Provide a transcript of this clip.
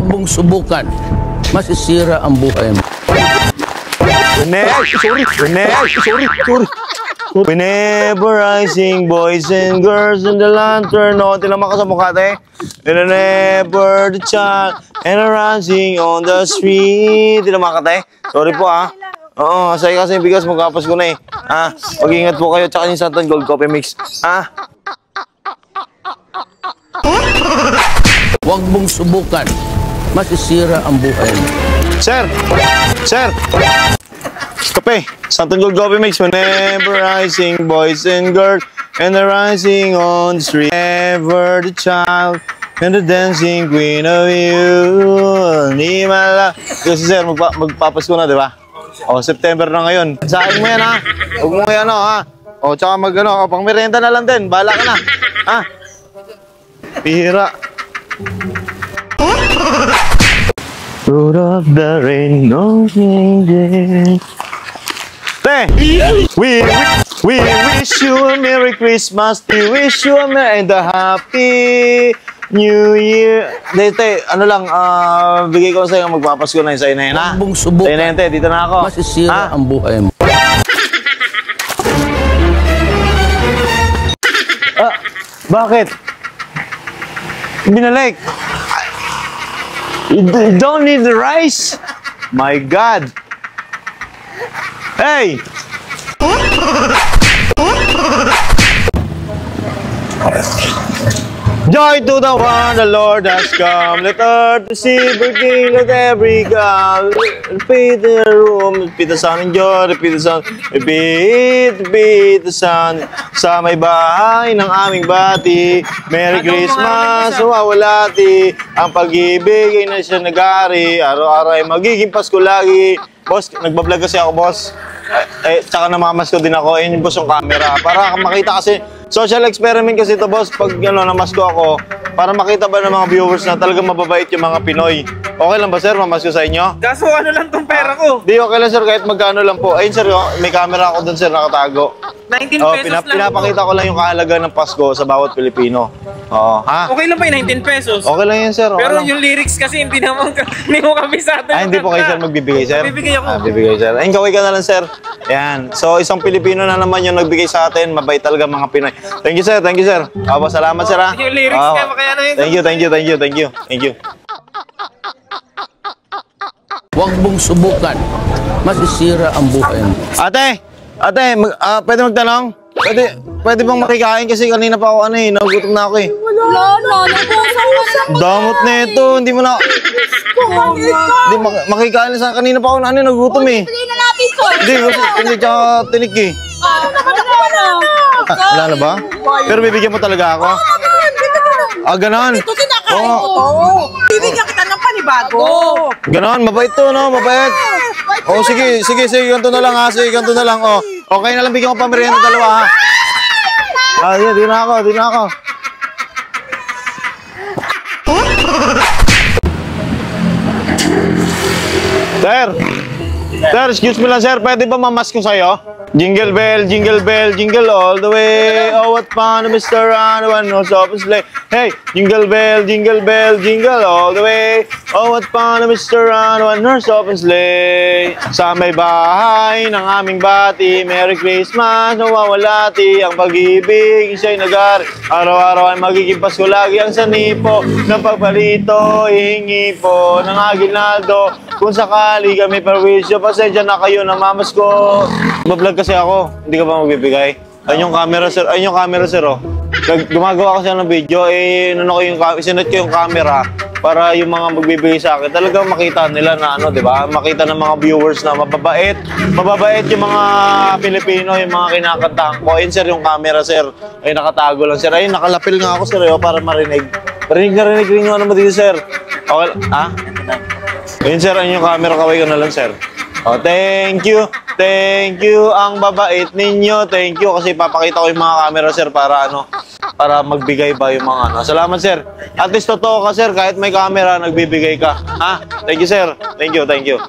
mong subukan. Masisira ang buhay mo. Whenever I sing boys and girls in the lantern. No, tinaman ka sa mukha, te. Whenever the child and a rising on the street. Tinaman ka, te. Sorry po, ah. Oo, asay kasi yung bigas, magkapas ko na eh. Ah, mag-ingat po kayo, tsaka yung Santan Gold Coffee Mix. Ah. Huwag mong subukan. Masisira ang buhay mo. Sir! Sir! Kape, Santan Gold Coffee Mix. Whenever I sing boys and girls and the rising on the street. Whenever the child and the dancing queen of you. Ni mala. Kasi sir, magpapasko na, di ba? O, September na ngayon. Saing mo yan, ha? Huwag mo yan, ha? O, tsaka pang merienda na lang din. Bahala ka na. Ha? Pihira. Road of the rain, no changing. Te! We wish you a Merry Christmas. We wish you and a Happy New Year. Te, ano lang, bigay ko sa'yo, magpapasko na yun sa'yo na yun, ha? Huwag mong subukan. Sa'yo na yun, te, dito na ako. Masisira ang buhay mo. Bakit? Binalik. You don't need the rice? My God. Hey! Joy to the one, the Lord has come. Let earth receive her king, let every God. Repeat the room, repeat the sun and joy, repeat the sun, repeat the sun. Sa may bahay ng aming bati, Merry Christmas, wawalati. Ang pag-ibig ay na siya nag-ari, araw-araw ay magiging Pasko lagi. Boss, nagbablog kasi ako, boss. Tsaka namamas ko din ako. Ayun yung boss yung camera. Para makita kasi, social experiment kasi ito, boss. Pag namasko ako, para makita ba ng mga viewers na talagang mababait yung mga Pinoy. Okay lang ba, sir? Mamasko sa inyo? Kaso ano lang tong pera ko? Di, okay lang, sir. Kahit magkano lang po. Ayun, sir, may camera ako dun, sir, nakatago. 19 pesos lang. Pinapakita ko lang yung kahalaga ng Pasko sa bawat Pilipino. Oo, ha? Okay lang ba yung 19 pesos? Okay lang yan, sir. Okay pero lang. Yung lyrics kasi hindi mo kabisado. Hindi po kayo, sir, magbibigay, sir? Bibigay ako. Bibigay, sir. Ayun, kaway ka na lang, sir. Yan. So, isang Pilipino na naman yung nagbigay sa atin. Mabait talaga mga Pinoy. Thank you, sir. Thank you, sir. Salamat, sir, ha? Yung lyrics kaya kaya na yun. Thank you. Huwag mong subukan. Masisira ang buhay mo. Ate, pwede magtanong? Pwede bang makikain kasi kanina pa ako nagugutom na ako eh. Wala na, Damot na ito, hindi mo na... Hindi, makikain na sa kanina pa ako nagugutom eh. Bigay na natin to. Hindi, tsaka tinik eh. Wala na ba? Pero bibigyan mo talaga ako? Ganon. Ito kinakain ko. Bibigyan kita ng panibago. Ganon, mabait to, no? Mabait. Oh, sige, ganito na lang ha. Sige, ganito na lang, oh. Okay na lang, bigyan ko pa merienda dalawa, ha. Di na ako. Sir, excuse me lang, sir. Pwede ba mamask ko sa'yo? Jingle bell, jingle all the way. Oh, what fun, Mr. Run, one knows of his sleigh. Hey, jingle bell, jingle all the way. Oh, what fun, Mr. Run, one knows of his sleigh. Sa may bahay ng aming bati, Merry Christmas, nawawalati. Ang pag-ibig, siya'y nagari. Araw-araw ay magiging Pasko lagi. Ang sanipo ng pagpalito, hihingi po ng aginaldo. Kung sakali kami perwisyo, pasensya na kayo, namamas ko. Mablog kasi ako, hindi ka ba magbibigay? Ayun yung camera, sir, oh. Gumagawa kasi ng video, sinot ko yung camera para yung mga magbibigay sa akin, talagang makita nila na di ba? Makita ng mga viewers na mababait yung mga Pilipino, yung mga kinakantahan ko. Ayun, sir, yung camera, sir. Ay, nakatago lang, sir. Ayun, nakalapil nga ako, sir, para marinig. Rinig rin yung dito, sir. Okay, ha? Ayun, sir, ayun yung camera, kaway ko na lang, sir. Oh, thank you. Ang babait ninyo. Thank you kasi papakita ko yung mga camera, sir, para magbigay ba yung mga Salamat, sir. At least totoo ka, sir, kahit may camera, nagbibigay ka. Ha? Thank you, sir. Thank you.